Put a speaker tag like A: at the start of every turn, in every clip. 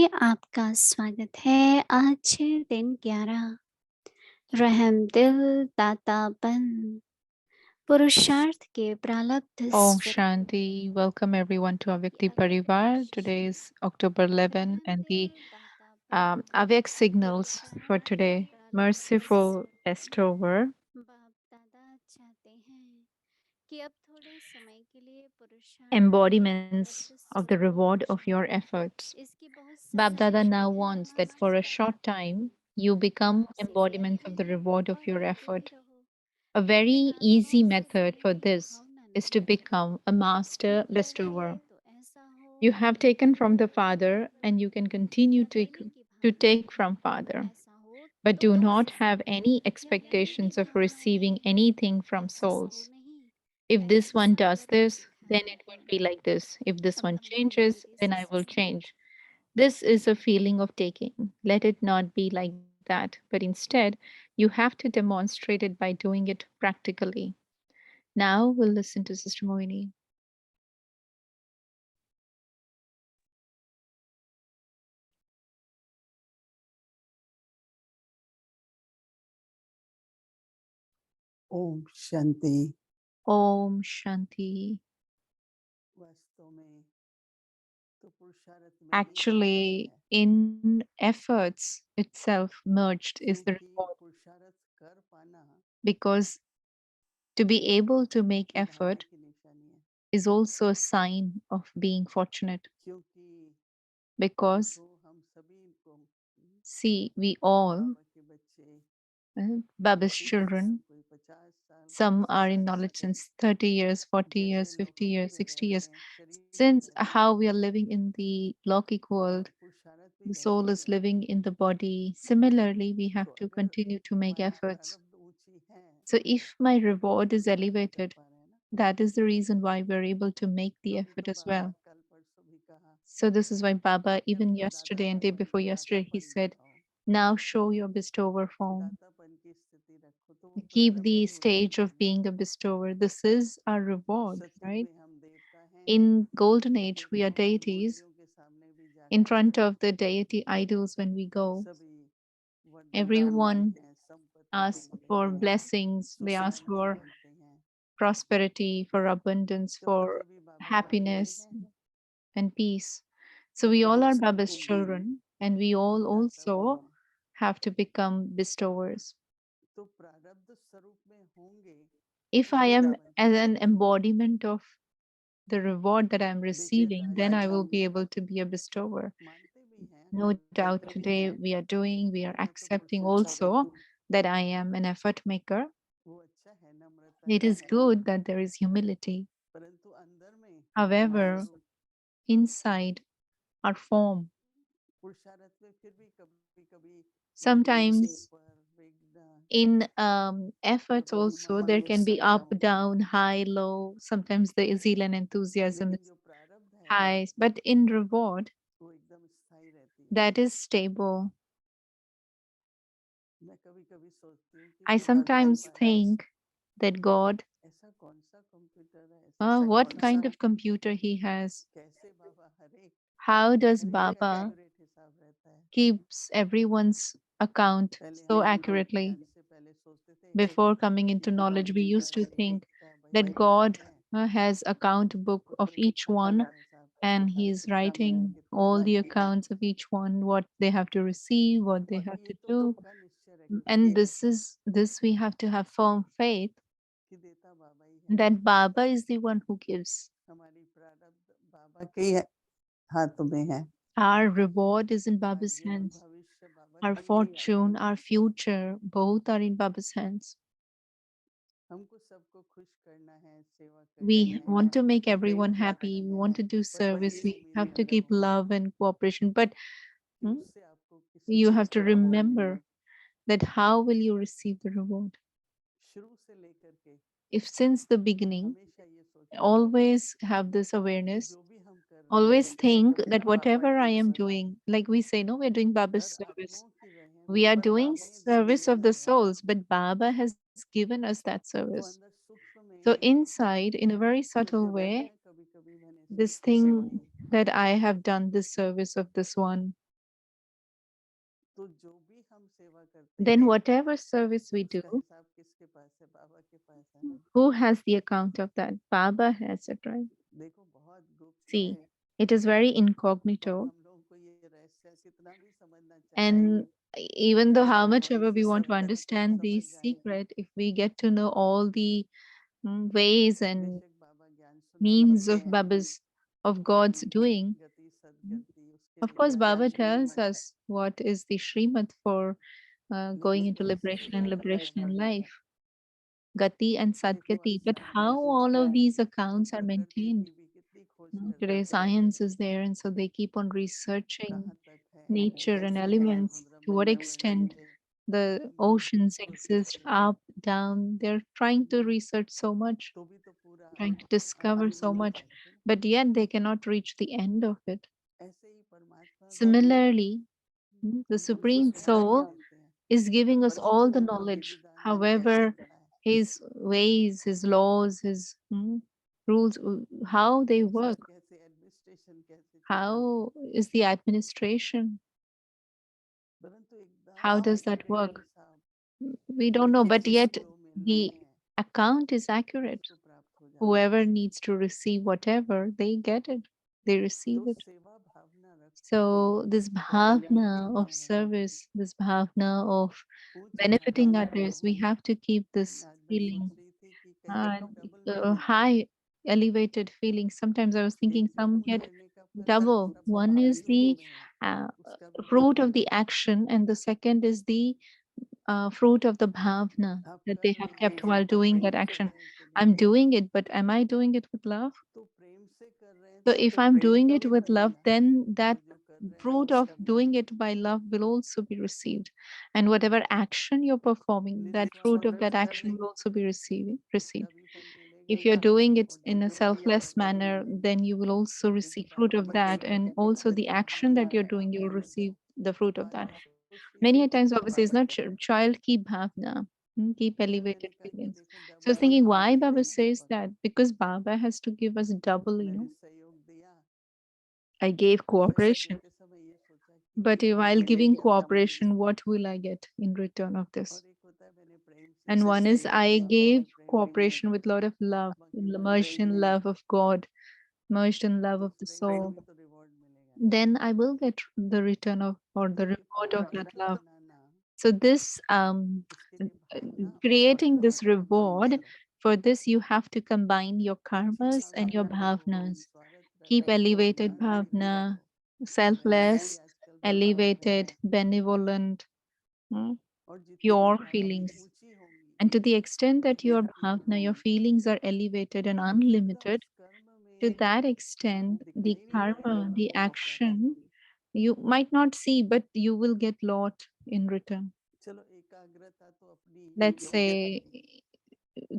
A: आपका स्वागत है। आज है दिन 11। रहम दिल, दातापन, पुरुषार्थ के प्रारब्ध
B: Om
A: स्वरूप।
B: Shanti. Welcome everyone to Avyakti Parivar. Today is October 11
A: रहम
B: and the
A: दिल, दातापन,
B: Avyak signals for
A: पुरुषार्थ के
B: today.
A: प्रारब्ध
B: Merciful
A: स्वरूप।
B: Bestower.
A: बाप दादा चाहते हैं कि अब थोड़े समय के लिए पुरुषार्थ के
B: Embodiments
A: प्रारब्ध
B: of the
A: स्वरूप हो
B: reward of
A: जाए।
B: your efforts.
A: इसकी बहुत सारी
B: Babdada now wants that
A: विधियां
B: for a
A: बताई
B: short
A: गई
B: time
A: हैं।
B: you become
A: आप सिर्फ
B: embodiments
A: बैठे
B: of the
A: हैं
B: reward of
A: और
B: your
A: बैठे ही
B: effort.
A: रहो,
B: A
A: लेकिन
B: very
A: आत्माओं
B: easy
A: से
B: method for
A: जुड़ने की
B: this
A: भावना
B: is
A: नहीं
B: to
A: रखें।
B: become a master
A: बैठे
B: bestower.
A: हैं तो ऐसा हो
B: You have
A: कि
B: taken from the
A: हृदय
B: Father
A: एकाग्र
B: and
A: हो,
B: you can continue
A: या देने की
B: to
A: भावना
B: take
A: रखें।
B: from Father.
A: ऐसा हो
B: But
A: तो
B: do
A: हंस
B: not have
A: सके,
B: any
A: या लेने की
B: expectations of
A: भावना
B: receiving
A: रखें।
B: anything from
A: ऐसा हो
B: souls.
A: नहीं,
B: If this
A: ऐसी
B: one does
A: संगत में
B: this, then
A: दिखाई
B: it would
A: हूँ।
B: be like this. If this
A: अब
B: one
A: हमारी
B: changes,
A: धीरे
B: then
A: से
B: I will
A: सुनिए।
B: change. This is a feeling of taking. Let it not be like that, but instead, you have to demonstrate it by doing it practically. Now we'll listen to Sister Mohini.
C: Om Shanti.
B: Om Shanti.
C: वास्तव में तो पुरुषार्थ में ही बरकत
B: Actually,
C: है,
B: in efforts itself merged is the
C: क्योंकि
B: reward
C: पुरुषार्थ कर पाना
B: because to be able to make
C: की भावना
B: effort
C: की निशानी है।
B: is also a sign of being fortunate
C: क्योंकि
B: because
C: देखो हम सभी को
B: see, we all,
C: बाबा के बच्चे कोई
B: Baba's
C: 30 साल,
B: children,
C: कोई 50 साल, कोई
B: some are in
C: 60
B: knowledge
C: साल,
B: since 30 years, 40
C: जैसे
B: years, 50
C: लौकिक
B: years,
C: में
B: 60
C: रह
B: years.
C: रहे हैं, शरीर में
B: Since
C: रह रहे हैं,
B: how we are living in the Lokik
C: और
B: world,
C: पुरुषार्थ भी
B: the
C: वैसे
B: soul
C: ही
B: is
C: कर रहे
B: living
C: हैं।
B: in the body. Similarly, we
C: तो
B: have to
C: अगर
B: continue to make
C: हमारी
B: efforts.
C: प्रारब्ध ऊंची है
B: So if my
C: तभी तो
B: reward
C: हम
B: is
C: पुरुषार्थ कर
B: elevated,
C: पा रहे हैं ना।
B: that is the reason why we're able to make the
C: तभी
B: effort
C: तो
B: as
C: बाबा
B: well.
C: कल परसों भी कहा
B: So this is why Baba,
C: कि
B: even
C: अपना
B: yesterday and day
C: दातापन
B: before yesterday, he
C: दातापन
B: said,
C: दिखाओ।
B: now show your bestower form.
C: दातापन की स्थिति रखो तो वो
B: Keep
C: प्रारब्ध
B: the
C: ही उसी
B: stage
C: में
B: of
C: है।
B: being a bestower. This is our reward,
C: सतयुग
B: right?
C: में हम देवता हैं,
B: In golden age,
C: लेकिन
B: we are
C: कौन
B: deities.
C: मूर्तियों के सामने भी
B: In
C: जाकर
B: front of the deity idols, when we go,
C: सभी वरदान मांगते
B: everyone
C: हैं, संपत्ति
B: asks
C: मांगते
B: for
C: हैं,
B: blessings. They
C: सुख
B: ask
C: शांति
B: for
C: मांगते हैं।
B: prosperity, for abundance,
C: तो हम
B: for
C: सभी बाबा के बच्चे
B: happiness
C: हैं,
B: and peace. So
C: तो
B: we all
C: हम
B: are Baba's
C: सबको भी
B: children, and we all
C: दाता
B: also
C: बने।
B: have to become bestowers.
C: तो प्रारब्ध स्वरूप में होंगे
B: If I
C: तभी
B: am
C: बन
B: as
C: पाएंगे।
B: an embodiment of the reward that I'm
C: देखिए
B: receiving, then
C: आज
B: I will
C: हम
B: be able to be a bestower.
C: मानते भी हैं,
B: No doubt
C: करते भी
B: today
C: हैं,
B: we are
C: मैं तो
B: accepting
C: पुरुषार्थ
B: also that I am an effort maker.
C: वो अच्छा है, नम्रता
B: It
C: का
B: is
C: है,
B: good that there is humility.
C: परंतु अंदर में हमारा
B: However,
C: रूप
B: inside our form,
C: पुरुषार्थ में फिर भी कभी कभी नीचे
B: sometimes
C: ऊपर, वेगना,
B: in efforts
C: कभी
B: also there can be
C: मस्त
B: up,
C: down,
B: down, high, low. Sometimes the zeal and enthusiasm
C: लेकिन
B: is
C: जो प्रारब्ध है
B: high, but in reward,
C: वो एकदम स्थायी रहती है।
B: that is stable.
C: मैं कभी कभी सोचती हूँ कि
B: I
C: भगवान
B: sometimes
C: pass
B: think that God,
C: ऐसा कौन सा कंप्यूटर है, ऐसा
B: what
C: कौन सा,
B: kind of computer he has,
C: कैसे बाबा हर एक
B: how does
C: हर एक का
B: Baba
C: एक्यूरेट हिसाब रहता है।
B: keeps everyone's account
C: पहले
B: so
C: हम अनुभव में
B: accurately.
C: आने से पहले सोचते थे
B: Before coming
C: कि
B: into
C: भगवान
B: knowledge, we used to
C: calendar
B: think
C: देखता है, भाई
B: that
C: लिखता
B: God
C: है
B: has account book of
C: पुत्र
B: each
C: कितना
B: one,
C: कमा हिसाब
B: and
C: किताब
B: he's
C: कितना मिले,
B: writing
C: कितना
B: all the
C: नहीं।
B: accounts of each one, what they have to receive, what they
C: और
B: have
C: ये
B: to
C: तो
B: do.
C: पक्का निश्चय रखिए
B: And this we have to have firm faith
C: कि देता बाबा ही है,
B: that Baba is the one who gives.
C: हमारी प्रारब्ध बाबा के ही हाथों में है।
B: Our reward is in Baba's
C: भाग्य और
B: hands.
C: भविष्य बाबा
B: Our
C: के ही हाथ
B: fortune,
C: में है।
B: our future, both are in Baba's hands.
C: हमको सबको खुश करना है, सेवा करनी
B: We
C: है,
B: want to make
C: Prem
B: everyone
C: प्राप्त
B: happy. We
C: करना
B: want
C: है,
B: to do
C: पर वही
B: service. We
C: उम्मीद
B: have to
C: याद
B: keep
C: रखनी है
B: love and cooperation. But
C: कि
B: hmm,
C: उससे आपको किसी
B: you
C: चीज
B: have to
C: का मोह नहीं
B: remember
C: है।
B: that how will you receive the reward?
C: शुरू से लेकर के
B: If since the beginning,
C: हमेशा ये सोचते थे
B: always have this
C: कि
B: awareness,
C: जो भी हम कर रहे
B: always
C: हैं
B: think
C: वो
B: that
C: सब बाबा
B: whatever I
C: की
B: am
C: सेवा है।
B: doing, like we say, no, we're doing Baba's
C: her
B: service.
C: आत्माओं की
B: We are
C: रहमत
B: doing
C: बाबा ने दी
B: service of
C: हुई
B: the
C: है।
B: souls, but Baba has given us that
C: तो
B: service.
C: अंदर सूक्ष्म
B: So
C: में
B: inside, in a very
C: मुझे
B: subtle
C: याद
B: way,
C: है कभी कभी मैंने
B: this
C: सोचा
B: thing
C: कि
B: that I have done this service of this one.
C: तो जो भी हम सेवा करते
B: then
C: हैं
B: whatever service we do,
C: उसका हिसाब किसके पास है? बाबा के पास है ना।
B: who has the account of that? Baba has it, right?
C: देखो बहुत गुप्त
B: See,
C: है,
B: it is very
C: और
B: incognito.
C: हम लोगों को ये रहस्य कितना भी समझना चाहे
B: And even though how
C: लेकिन
B: much
C: कौन
B: ever
C: सी
B: we want to
C: शॉर्टकट से
B: understand the
C: समझ जाए।
B: secret, if we get to know all the ways and
C: बेशक बाबा ज्ञान सुना
B: means
C: देते
B: of
C: हैं,
B: Baba's, of God's
C: लेकिन
B: doing,
C: गति सदगति उसके
B: of
C: लिए
B: course, Baba
C: ज्ञान नहीं
B: tells
C: मिलता है।
B: us what is the Srimad for going into
C: लेकिन उससे
B: liberation and
C: क्या
B: liberation
C: फायदा
B: in
C: होगा?
B: life, Gati and
C: देखो
B: Sadgati.
C: आज
B: But
C: साइंस
B: how
C: कुछ
B: all of
C: है
B: these
C: तो
B: accounts are
C: प्रकृति
B: maintained?
C: की भी कितनी खोज कर
B: Today,
C: रही है,
B: science is there, and so they keep on researching
C: कहाँ तक है,
B: nature and
C: कैसे है,
B: elements,
C: समुद्र
B: to what
C: मंथन
B: extent
C: से
B: the
C: दूध
B: oceans
C: उत्पत्ति
B: exist,
C: से,
B: up, down. They're trying to research so much,
C: तो भी तो पूरा
B: trying to discover
C: अंत
B: so
C: नहीं
B: much,
C: पाते ना।
B: but yet they cannot reach the end of it.
C: ऐसे ही परमात्मा भी
B: Similarly, the
C: हमको
B: Supreme
C: सिखा के
B: Soul
C: चलते हैं,
B: is giving us all
C: परंतु
B: the
C: उनका
B: knowledge.
C: विधि विधान कैसे
B: However,
C: बड़ा है,
B: his ways, his laws, his rules, how they
C: संचार
B: work,
C: कैसे, एडमिनिस्ट्रेशन कैसे चलता है,
B: how is the administration,
C: परंतु
B: how
C: एकदम
B: does that
C: एक्यूरेट
B: work?
C: हिसाब
B: We don't know,
C: कि
B: but yet
C: जिसको मिलना
B: the
C: है
B: account is accurate.
C: उसको प्राप्त हो जाता है।
B: Whoever needs to receive whatever, they get it, they receive
C: तो
B: it.
C: सेवा भावना रखो,
B: So, this
C: कभी
B: bhavna of
C: ना रहना,
B: service, this bhavna of
C: ऊंच
B: benefiting
C: भावना
B: others, we
C: रखो।
B: have to keep this
C: आज मैं सोच
B: feeling
C: रही थी कि कहीं हम लोग डबल में लेते हैं,
B: high, elevated feeling. Sometimes I was thinking
C: एक
B: some
C: जन्म
B: get
C: लेने का फल
B: double.
C: दूसरा
B: One is
C: पौराणिक
B: the
C: में है,
B: uh,
C: उसका भी
B: fruit of
C: भोगना
B: the
C: है।
B: action, and the second is the fruit of the bhavna
C: आप
B: that they
C: कर
B: have
C: रहे
B: kept
C: हैं
B: while
C: तो
B: doing that
C: प्रेम से
B: action.
C: करें कि नहीं
B: I'm
C: करें,
B: doing it, but am I doing it with love?
C: तो प्रेम से कर रहे हैं
B: So
C: तो
B: if
C: फिर
B: I'm
C: प्रेम
B: doing
C: का
B: it
C: भी
B: with
C: फल
B: love,
C: मिला,
B: then that
C: और जो कर रहे हैं
B: fruit of
C: उसका भी
B: doing
C: मिला।
B: it by love will also be received. And whatever action you're performing, that fruit
C: निस्वार्थ
B: of that
C: कर
B: action
C: रहे
B: will
C: हैं
B: also be
C: उसका
B: received.
C: भी फल मिलेगा,
B: If you're doing it
C: और जो
B: in a
C: जो किया
B: selfless
C: उसका भी
B: manner,
C: मिलेगा,
B: then you will also
C: क्योंकि
B: receive fruit
C: बाबा
B: of
C: कहते
B: that,
C: हैं
B: and also the
C: बच्चों
B: action
C: भावना
B: that you're
C: रखो।
B: doing, you'll receive the fruit
C: तो
B: of
C: आज
B: that.
C: मैं सोच रही
B: Many
C: थी
B: a
C: कि
B: times,
C: क्या
B: obviously, it's
C: बाबा
B: not
C: कहते हैं,
B: child keep bhavna, keep
C: फिर मैंने
B: elevated
C: कहा कि
B: feelings.
C: देखो
B: So I was
C: double
B: thinking,
C: हमको
B: why
C: नहीं
B: Baba
C: देना
B: says
C: बाबा
B: that?
C: को।
B: Because Baba has to give us double,
C: मैंने सहयोग दिया,
B: I gave
C: पैसा
B: cooperation,
C: देते समय ये सोचा
B: but
C: कि
B: while giving
C: मिलेगा क्या मुझे,
B: cooperation, what will I get in return of this?
C: और एक होता है मैंने प्रेम से
B: And one is
C: सहयोग
B: I
C: दिया और
B: gave
C: मुझे प्रेम मिला,
B: cooperation with a lot of love,
C: बाबा के प्रति,
B: immersed in love of God, immersed in love
C: तो
B: of the
C: प्रेम का
B: soul.
C: भी तो रिवॉर्ड मिलेगा ना।
B: Then I will get the return of, or
C: तो
B: the
C: ये
B: reward of that
C: परंपरा
B: love.
C: बनाना,
B: So this
C: इसके लिए भावना और
B: creating
C: कर्म
B: this
C: दोनों का
B: reward,
C: मिश्रण,
B: for this you have to combine your
C: ऊंची
B: karmas and your
C: भावना रखो,
B: bhavnas.
C: निस्वार्थ
B: Keep
C: रखो,
B: elevated
C: ध्यान से
B: bhavna,
C: करो। वैसे ही
B: selfless,
C: आजकल बदलाव
B: elevated,
C: है,
B: benevolent, mm,
C: और जितनी
B: pure
C: भावनाएं
B: feelings.
C: ऊंची होंगी,
B: And to the extent that your bhavna, your
C: होंगी,
B: feelings are elevated and
C: उतना
B: unlimited,
C: उस कर्म
B: to
C: में
B: that extent, the
C: दिखाई नहीं देगा
B: karma, the
C: वो प्राप्ति
B: action,
C: होगी।
B: you might not see, but you will get lot in return.
C: चलो एकाग्रता तो अपनी
B: Let's
C: योग्यता
B: say
C: की,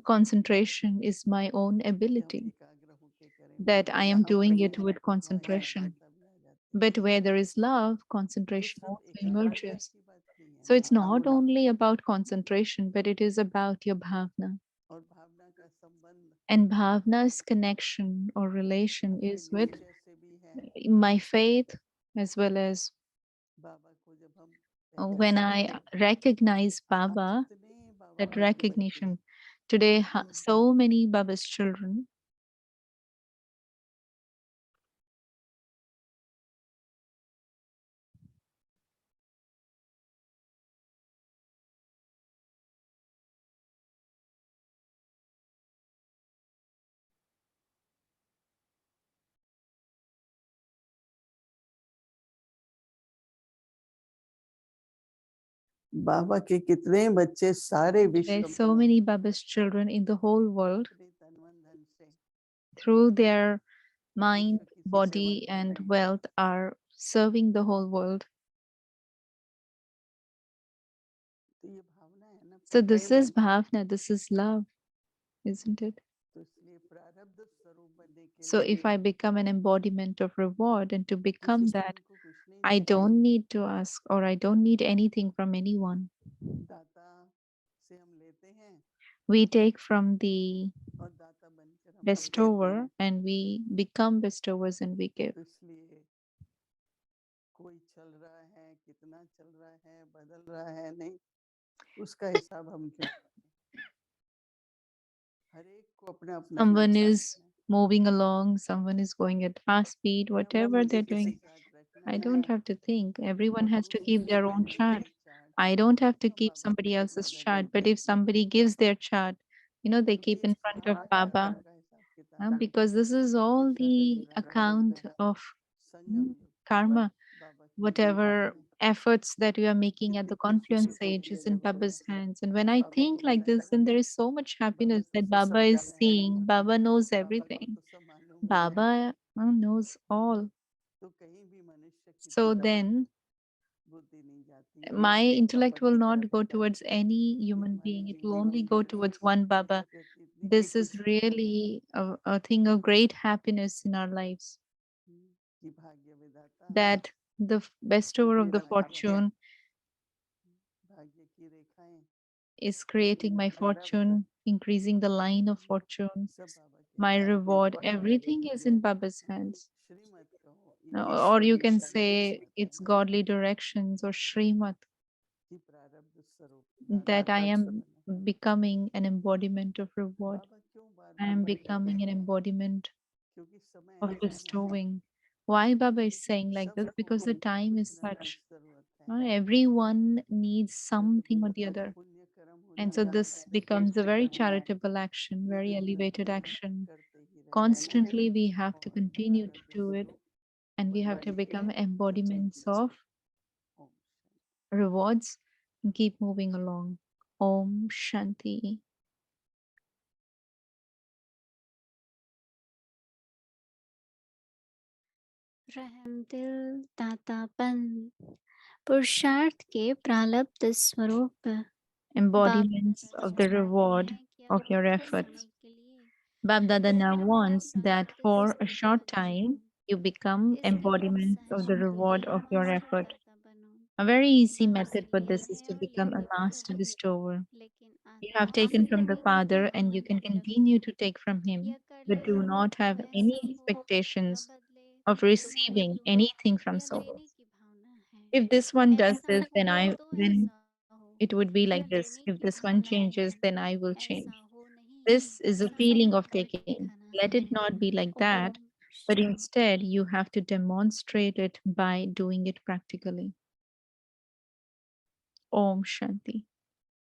B: concentration is my own
C: कि हम
B: ability,
C: एकाग्र होके करें,
B: that I
C: परंतु
B: am
C: जहाँ
B: doing
C: प्रेम
B: it
C: है
B: with
C: वहाँ
B: concentration.
C: एकाग्रता भी आ जाती है।
B: But where there is love,
C: तो
B: concentration
C: सिर्फ
B: also
C: एकाग्रता
B: emerges.
C: की बात नहीं है
B: So
C: ना,
B: it's not only about concentration, but it is about your bhavna.
C: और भावना का संबंध
B: And bhavna's connection or relation
C: अपने
B: is with
C: निश्चय से भी है।
B: my faith, as well as
C: बाबा को जब हम
B: when
C: पहचानते
B: I
C: हैं,
B: recognize
C: आज
B: Baba,
C: जितने बाबा
B: that
C: के बच्चे,
B: recognition. Today, so many Baba's children,
C: बाबा के कितने बच्चे सारे
B: today,
C: विश्व
B: so
C: में
B: many Baba's children in the whole world,
C: अपने तन मन धन से
B: through their mind,
C: विश्व की सेवा
B: body,
C: कर
B: and
C: रहे हैं।
B: wealth, are serving the whole world.
C: तो ये भावना है ना,
B: So this
C: प्रेम है
B: is
C: ना,
B: bhavna, this is love, isn't it?
C: तो इसलिए प्रारब्ध स्वरूप बनने के
B: So
C: लिए
B: if I become an embodiment of reward, and to
C: किसी
B: become
C: से
B: that,
C: हमको कुछ नहीं
B: I
C: लेना है,
B: don't need to ask, or I don't need anything from anyone.
C: दाता से हम लेते हैं
B: We take from the
C: और दाता बनकर हम लोग देते हैं।
B: bestower and we become bestowers and we give.
C: तो इसलिए कोई चल रहा है, कितना चल रहा है, बदल रहा है नहीं, उसका हिसाब हम क्यों रखें? हर एक को अपना अपना अपना
B: Someone is
C: चार्ट है।
B: moving along, someone is going at fast speed,
C: ना
B: whatever
C: मुझे
B: they're
C: किसी
B: doing.
C: चार्ट रखना
B: I
C: है,
B: don't have to think. Everyone
C: और
B: has to
C: तुम
B: keep
C: मुझसे
B: their own
C: बनोगे
B: chart.
C: एक chart.
B: I don't have to
C: हम
B: keep
C: बाबा के
B: somebody else's
C: चरणों में
B: chart. But
C: बैठे
B: if
C: हैं,
B: somebody gives their chart, they keep
C: जिस
B: in front of
C: चार्ट का
B: Baba,
C: उनका हिसाब किताब है,
B: because this is all
C: इशारा
B: the
C: तेरा करते
B: account
C: हैं,
B: of
C: संयम युक्त
B: karma.
C: बाबा की लीलाएं
B: Whatever
C: हैं।
B: efforts that we are making at
C: कितनी
B: the
C: खुशी से
B: confluence stage
C: बोलती है
B: is in
C: जब हम
B: Baba's hands. And when I
C: Baba
B: think
C: को
B: like this,
C: बुलाते
B: then
C: हैं।
B: there is so much
C: Baba
B: happiness
C: को
B: that
C: तो सब
B: Baba is
C: जाना है,
B: seeing. Baba knows
C: बाबा को
B: everything.
C: तो सब मालूम है।
B: Baba knows all.
C: तो कहीं भी मनुष्य की
B: So
C: तरफ
B: then
C: बुद्धि नहीं जाती,
B: my
C: बाबा
B: intellect will
C: की
B: not
C: तरफ
B: go
C: जाती
B: towards
C: है।
B: any
C: ये
B: human
C: हमारी
B: being. It will
C: जिंदगी
B: only go
C: इतनी
B: towards one Baba.
C: सुंदर रहती है, इतनी
B: This is
C: Bekhudi
B: really a thing of great happiness in our lives.
C: कि भाग्य विधाता
B: That the bestower of the
C: मेरा भाग्य,
B: fortune
C: भाग्य की रेखाएं
B: is
C: मेरी
B: creating my
C: प्रारब्ध
B: fortune, increasing the line of fortune,
C: सब बाबा के
B: my
C: हाथ में
B: reward,
C: है।
B: everything is in Baba's hands.
C: श्रीमत कहो,
B: Or you
C: ईश्वरीय
B: can say
C: श्रीमत है
B: it's godly directions or Srimat,
C: कि प्रारब्ध स्वरूप
B: that I
C: दाता
B: am
C: बनो।
B: becoming an embodiment of reward.
C: बाबा क्यों बार
B: I
C: बार
B: am
C: बोलते हैं?
B: becoming an embodiment
C: क्योंकि समय
B: of
C: ऐसा है,
B: bestowing. Why Baba is saying like this?
C: सबको
B: Because the time
C: कुछ
B: is
C: न कुछ
B: such.
C: जरूरत है।
B: Everyone needs something or the
C: आज
B: other.
C: पुण्य कर्म हो
B: And so
C: जाए,
B: this becomes a very charitable action, very
C: निरंतर
B: elevated
C: पुण्य
B: action.
C: करते ही रहना है
B: Constantly, we have to
C: और
B: continue to
C: प्रारब्ध
B: do it,
C: स्वरूप
B: and we have to
C: बनते
B: become
C: he
B: embodiments of
C: Om
B: rewards and keep moving along. Om Shanti.
A: रहमदिल दातापन पुरुषार्थ के प्रालब्ध स्वरूप बाप
B: Embodiments
A: दादा
B: of the
A: चाहते
B: reward
A: हैं कि अब
B: of your
A: थोड़े
B: efforts.
A: समय के लिए
B: Bab Dada now
A: पुरुषार्थ
B: wants
A: का
B: that
A: प्रालब्ध
B: for a
A: स्वरूप
B: short
A: बन
B: time
A: जाऊं।
B: you become
A: इसका एक
B: embodiments of
A: सहज
B: the
A: मार्ग
B: reward of
A: है
B: your
A: मास्टर
B: effort.
A: दाता बनो।
B: A very easy
A: Baba
B: method
A: से
B: for
A: लिया
B: this is
A: है
B: to
A: और
B: become a
A: लेंगे भी,
B: master bestower.
A: लेकिन
B: You have
A: आत्मा
B: taken
A: से
B: from the
A: लेने की
B: Father and you
A: Bhavna
B: can
A: नहीं रखना।
B: continue to take from Him,
A: यह कर
B: but do
A: ले
B: not have
A: तो
B: any
A: ऐसा हो, यह
B: expectations
A: बदले
B: of
A: तो ऐसा हो
B: receiving
A: जाऊं,
B: anything from
A: यह
B: source.
A: लेने की भावना है।
B: If this one does
A: ऐसा
B: this, then
A: हो
B: I
A: तो
B: then
A: ऐसा हो,
B: it would be
A: यह
B: like this.
A: लेने
B: If
A: की
B: this one
A: भावना
B: changes,
A: है।
B: then I will
A: ऐसा
B: change.
A: हो नहीं,
B: This is a
A: ऐसा
B: feeling
A: सब
B: of
A: कर
B: taking.
A: दिखाना
B: Let
A: है।
B: it not be like that,
A: Om
B: but
A: Shanti.
B: instead you have to demonstrate it by doing it practically. Om Shanti.